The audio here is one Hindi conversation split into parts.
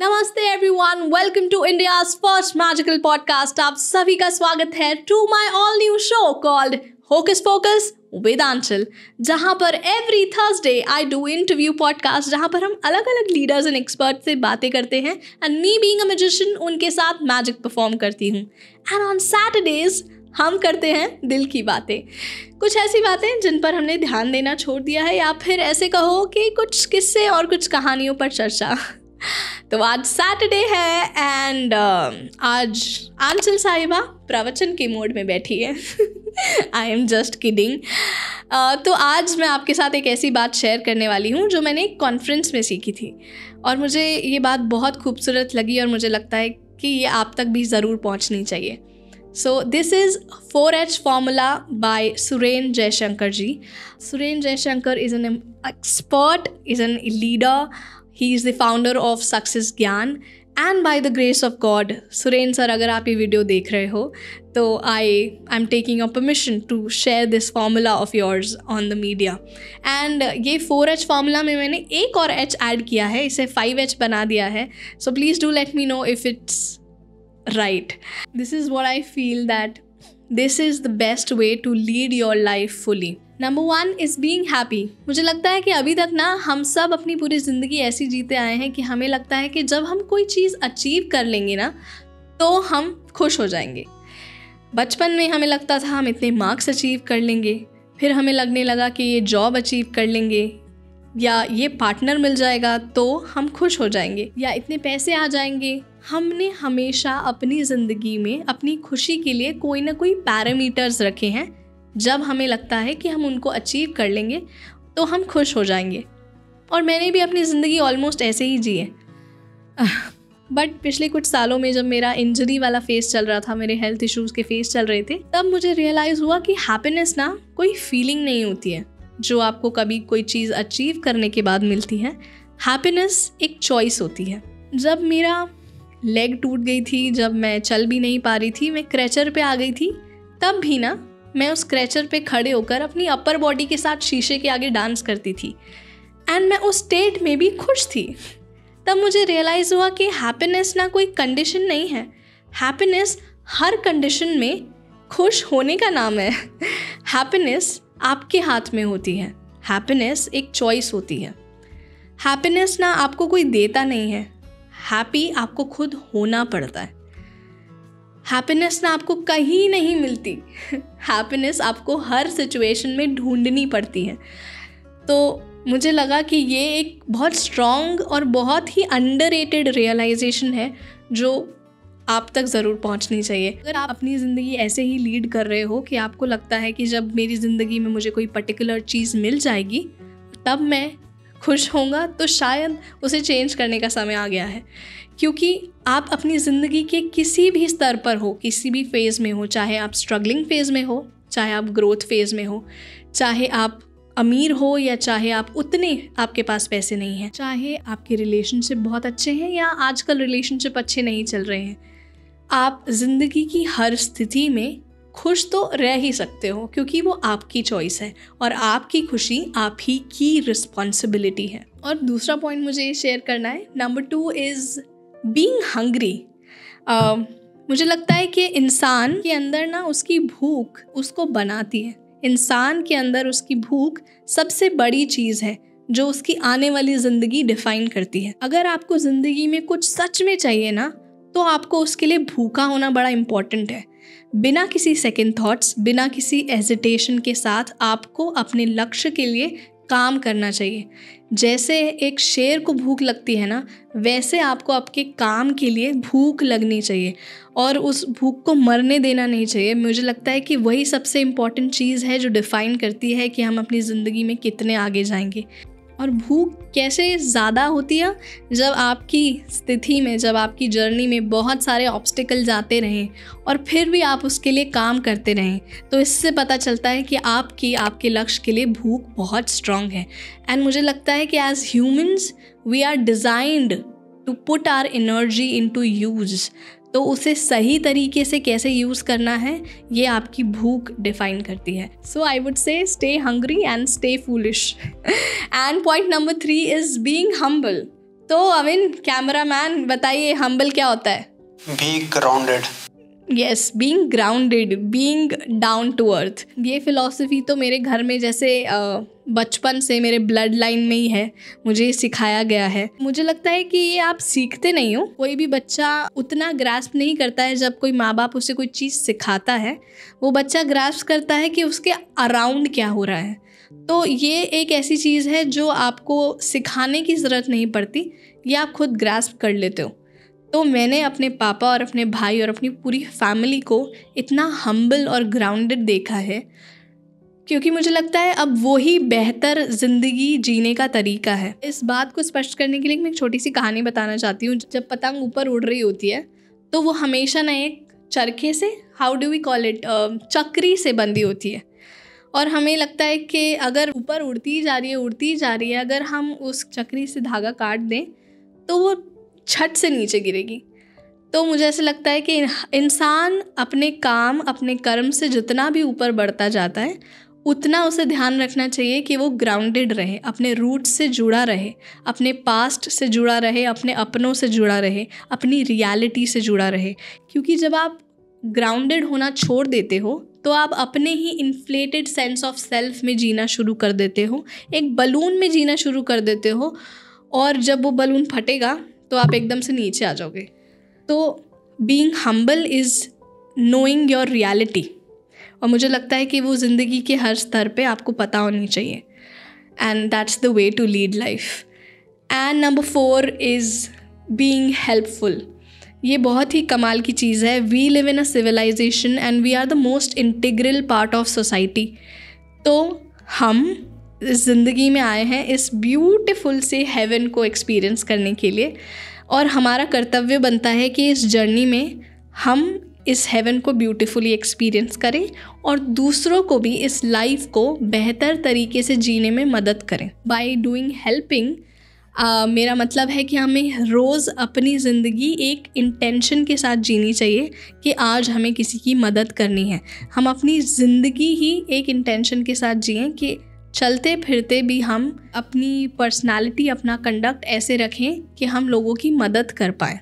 नमस्ते everyone, welcome to India's first magical podcast. आप सभी का स्वागत है to my all new show called hocus pocus with Anchal, जहां पर every Thursday I do interview podcast, जहां पर हम अलग अलग लीडर्स एंड एक्सपर्ट से बातें करते हैं and me being a magician उनके साथ मैजिक परफॉर्म करती हूँ। एंड ऑन सैटरडेज हम करते हैं दिल की बातें, कुछ ऐसी बातें जिन पर हमने ध्यान देना छोड़ दिया है, या फिर ऐसे कहो कि कुछ किस्से और कुछ कहानियों पर चर्चा। तो आज सैटरडे है एंड आज आंचल साहिबा प्रवचन के मोड में बैठी है। I am just kidding. तो आज मैं आपके साथ एक ऐसी बात शेयर करने वाली हूँ जो मैंने एक कॉन्फ्रेंस में सीखी थी और मुझे ये बात बहुत खूबसूरत लगी और मुझे लगता है कि ये आप तक भी ज़रूर पहुँचनी चाहिए। So this is 4H formula by Suren Jaishankar ji. Suren Jaishankar is an expert, is a leader. He is the founder of Success Gyan. And by the grace of God, Suren sir, अगर आप ये वीडियो देख रहे हो तो I'm taking your permission to share this formula of yours on the media. And ये 4H formula में मैंने एक और H ऐड किया है, इसे 5H बना दिया है. So please do let me know if it's right. This is what I feel that this is the best way to lead your life fully. Number 1 is being happy. मुझे लगता है कि अभी तक ना हम सब अपनी पूरी ज़िंदगी ऐसी जीते आए हैं कि हमें लगता है कि जब हम कोई चीज़ अचीव कर लेंगे ना तो हम खुश हो जाएंगे। बचपन में हमें लगता था हम इतने मार्क्स अचीव कर लेंगे, फिर हमें लगने लगा कि ये जॉब अचीव कर लेंगे या ये पार्टनर मिल जाएगा तो हम खुश हो जाएंगे या इतने पैसे आ जाएंगे। हमने हमेशा अपनी ज़िंदगी में अपनी खुशी के लिए कोई ना कोई पैरामीटर्स रखे हैं। जब हमें लगता है कि हम उनको अचीव कर लेंगे तो हम खुश हो जाएंगे, और मैंने भी अपनी ज़िंदगी ऑलमोस्ट ऐसे ही जी है। बट पिछले कुछ सालों में जब मेरा इंजरी वाला फेस चल रहा था, मेरे हेल्थ इश्यूज़ के फेस चल रहे थे, तब मुझे रियलाइज़ हुआ कि हैप्पीनेस ना कोई फीलिंग नहीं होती है जो आपको कभी कोई चीज़ अचीव करने के बाद मिलती है। हैप्पीनेस एक चॉइस होती है। जब मेरा लेग टूट गई थी, जब मैं चल भी नहीं पा रही थी, मैं क्रैचर पे आ गई थी, तब भी ना मैं उस क्रैचर पे खड़े होकर अपनी अपर बॉडी के साथ शीशे के आगे डांस करती थी एंड मैं उस स्टेट में भी खुश थी। तब मुझे रियलाइज़ हुआ कि हैप्पीनेस ना कोई कंडीशन नहीं है, हैप्पीनेस हर कंडीशन में खुश होने का नाम है। हैप्पीनेस आपके हाथ में होती है, हैप्पीनेस एक चॉइस होती है। हैप्पीनेस ना आपको कोई देता नहीं है, हैप्पी आपको खुद होना पड़ता है। हैप्पीनेस ना आपको कहीं नहीं मिलती, हैप्पीनेस आपको हर सिचुएशन में ढूंढनी पड़ती है। तो मुझे लगा कि ये एक बहुत स्ट्रॉन्ग और बहुत ही अंडररेटेड रियलाइजेशन है जो आप तक ज़रूर पहुंचनी चाहिए। अगर आप अपनी ज़िंदगी ऐसे ही लीड कर रहे हो कि आपको लगता है कि जब मेरी ज़िंदगी में मुझे कोई पर्टिकुलर चीज़ मिल जाएगी तब मैं खुश होऊंगा, तो शायद उसे चेंज करने का समय आ गया है। क्योंकि आप अपनी ज़िंदगी के किसी भी स्तर पर हो, किसी भी फेज़ में हो, चाहे आप स्ट्रगलिंग फेज़ में हो, चाहे आप ग्रोथ फेज़ में हो, चाहे आप अमीर हो या चाहे आप उतने आपके पास पैसे नहीं हैं, चाहे आपके रिलेशनशिप बहुत अच्छे हैं या आजकल रिलेशनशिप अच्छे नहीं चल रहे हैं, आप ज़िंदगी की हर स्थिति में खुश तो रह ही सकते हो, क्योंकि वो आपकी चॉइस है और आपकी खुशी आप ही की रिस्पॉन्सिबिलिटी है। और दूसरा पॉइंट मुझे ये शेयर करना है। Number 2 is being hungry. मुझे लगता है कि इंसान के अंदर ना उसकी भूख उसको बनाती है। इंसान के अंदर उसकी भूख सबसे बड़ी चीज़ है जो उसकी आने वाली ज़िंदगी डिफ़ाइन करती है। अगर आपको ज़िंदगी में कुछ सच में चाहिए ना तो आपको उसके लिए भूखा होना बड़ा इम्पॉर्टेंट है। बिना किसी सेकंड थॉट्स, बिना किसी हेजिटेशन के साथ आपको अपने लक्ष्य के लिए काम करना चाहिए। जैसे एक शेर को भूख लगती है ना, वैसे आपको आपके काम के लिए भूख लगनी चाहिए और उस भूख को मरने देना नहीं चाहिए। मुझे लगता है कि वही सबसे इम्पॉर्टेंट चीज़ है जो डिफ़ाइन करती है कि हम अपनी ज़िंदगी में कितने आगे जाएंगे। और भूख कैसे ज़्यादा होती है? जब आपकी स्थिति में, जब आपकी जर्नी में बहुत सारे ऑब्स्टिकल्स आते रहें और फिर भी आप उसके लिए काम करते रहें, तो इससे पता चलता है कि आपके लक्ष्य के लिए भूख बहुत स्ट्रांग है। एंड मुझे लगता है कि as humans we are designed to put our energy into use. तो उसे सही तरीके से कैसे यूज़ करना है ये आपकी भूख डिफाइन करती है। So I would say stay hungry and stay foolish. And point number 3 is being humble. तो अविन, कैमरामैन, बताइए हम्बल क्या होता है? Be grounded. Yes, being grounded, being down to earth. ये फिलॉसफी तो मेरे घर में जैसे बचपन से मेरे ब्लड लाइन में ही है, मुझे सिखाया गया है। मुझे लगता है कि ये आप सीखते नहीं हो, कोई भी बच्चा उतना ग्रास्प नहीं करता है जब कोई माँ बाप उसे कोई चीज़ सिखाता है। वो बच्चा ग्रास्प करता है कि उसके अराउंड क्या हो रहा है। तो ये एक ऐसी चीज़ है जो आपको सिखाने की ज़रूरत नहीं पड़ती, ये आप खुद ग्रास्प कर लेते हो। तो मैंने अपने पापा और अपने भाई और अपनी पूरी फैमिली को इतना हम्बल और ग्राउंडेड देखा है, क्योंकि मुझे लगता है अब वही बेहतर ज़िंदगी जीने का तरीका है। इस बात को स्पष्ट करने के लिए मैं एक छोटी सी कहानी बताना चाहती हूँ। जब पतंग ऊपर उड़ रही होती है तो वो हमेशा ना एक चरखे से, how do we call it, चक्री से बंधी होती है। और हमें लगता है कि अगर ऊपर उड़ती जा रही है, अगर हम उस चक्री से धागा काट दें तो वो छत से नीचे गिरेगी। तो मुझे ऐसा लगता है कि इंसान अपने काम, अपने कर्म से जितना भी ऊपर बढ़ता जाता है, उतना उसे ध्यान रखना चाहिए कि वो ग्राउंडेड रहे, अपने रूट से जुड़ा रहे, अपने पास्ट से जुड़ा रहे, अपने अपनों से जुड़ा रहे, अपनी रियलिटी से जुड़ा रहे। क्योंकि जब आप ग्राउंडेड होना छोड़ देते हो तो आप अपने ही इन्फ्लेटेड सेंस ऑफ सेल्फ में जीना शुरू कर देते हो, एक बलून में जीना शुरू कर देते हो, और जब वो बलून फटेगा तो आप एकदम से नीचे आ जाओगे। तो being humble is knowing your reality, और मुझे लगता है कि वो ज़िंदगी के हर स्तर पे आपको पता होनी चाहिए, and that's the way to lead life. And number 4 is being helpful. ये बहुत ही कमाल की चीज़ है। We live in a civilisation and we are the most integral part of society. तो हम इस ज़िंदगी में आए हैं इस ब्यूटीफुल से हेवन को एक्सपीरियंस करने के लिए, और हमारा कर्तव्य बनता है कि इस जर्नी में हम इस हेवन को ब्यूटीफुली एक्सपीरियंस करें और दूसरों को भी इस लाइफ को बेहतर तरीके से जीने में मदद करें। बाय डूइंग हेल्पिंग, मेरा मतलब है कि हमें रोज़ अपनी ज़िंदगी एक इंटेंशन के साथ जीनी चाहिए कि आज हमें किसी की मदद करनी है। हम अपनी ज़िंदगी ही एक इंटेंशन के साथ जिएं कि चलते फिरते भी हम अपनी पर्सनालिटी, अपना कंडक्ट ऐसे रखें कि हम लोगों की मदद कर पाएँ।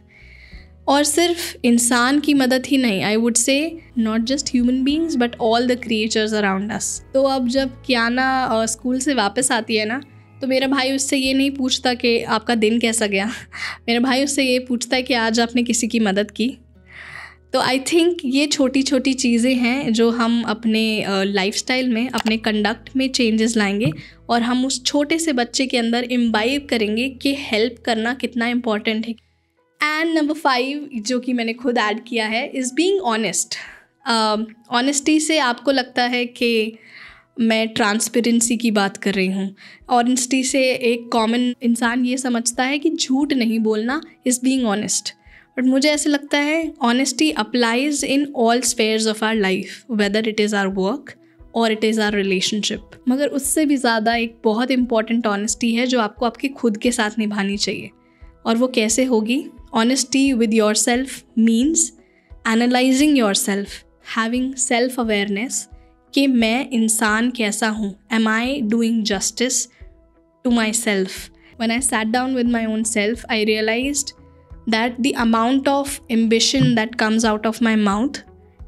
और सिर्फ इंसान की मदद ही नहीं, आई वुड से not just human beings but all the creatures around us. तो अब जब कियाना स्कूल से वापस आती है ना, तो मेरा भाई उससे ये नहीं पूछता कि आपका दिन कैसा गया। मेरा भाई उससे ये पूछता है कि आज आपने किसी की मदद की। तो आई थिंक ये छोटी छोटी चीज़ें हैं जो हम अपने लाइफस्टाइल में, अपने कंडक्ट में चेंजेस लाएंगे, और हम उस छोटे से बच्चे के अंदर इम्बाइब करेंगे कि हेल्प करना कितना इम्पॉर्टेंट है। एंड नंबर 5 जो कि मैंने खुद ऐड किया है इज़ बीइंग ऑनेस्ट। ऑनेस्टी से आपको लगता है कि मैं ट्रांसपेरेंसी की बात कर रही हूँ। ऑनेस्टी से एक कॉमन इंसान ये समझता है कि झूठ नहीं बोलना इज़ बीइंग ऑनेस्ट, बट मुझे ऐसे लगता है honesty applies in all spheres of our life, whether it is our work or it is our relationship. मगर उससे भी ज़्यादा एक बहुत इंपॉर्टेंट ऑनेस्टी है जो आपको आपके खुद के साथ निभानी चाहिए, और वो कैसे होगी? Honesty with yourself means analysing yourself, having self awareness कि मैं इंसान कैसा हूँ। Am I doing justice to myself? When I sat down with my own self, I realized that the amount of ambition that comes out of my mouth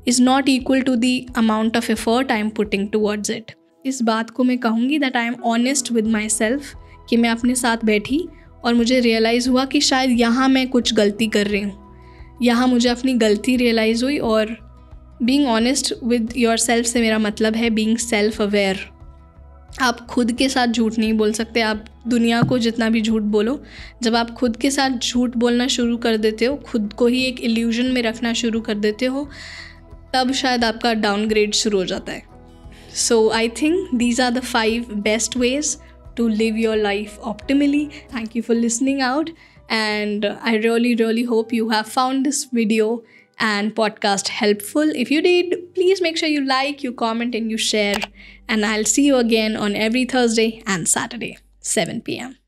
is not equal to the amount of effort I am putting towards it. इस बात को मैं कहूँगी that I am honest with myself, कि मैं अपने साथ बैठी और मुझे रियलाइज़ हुआ कि शायद यहाँ मैं कुछ गलती कर रही हूँ। यहाँ मुझे अपनी गलती रियलाइज़ हुई, और being honest with your self से मेरा मतलब है बीइंग सेल्फ अवेयर। आप खुद के साथ झूठ नहीं बोल सकते, आप दुनिया को जितना भी झूठ बोलो, जब आप खुद के साथ झूठ बोलना शुरू कर देते हो, खुद को ही एक इल्यूजन में रखना शुरू कर देते हो, तब शायद आपका डाउनग्रेड शुरू हो जाता है। So I think these are the 5 best ways to live your life optimally. Thank you for listening out, and I really hope you have found this video and podcast helpful. If you did, please make sure you like, you comment, and you share, and I'll see you again on every Thursday and Saturday 7 p.m.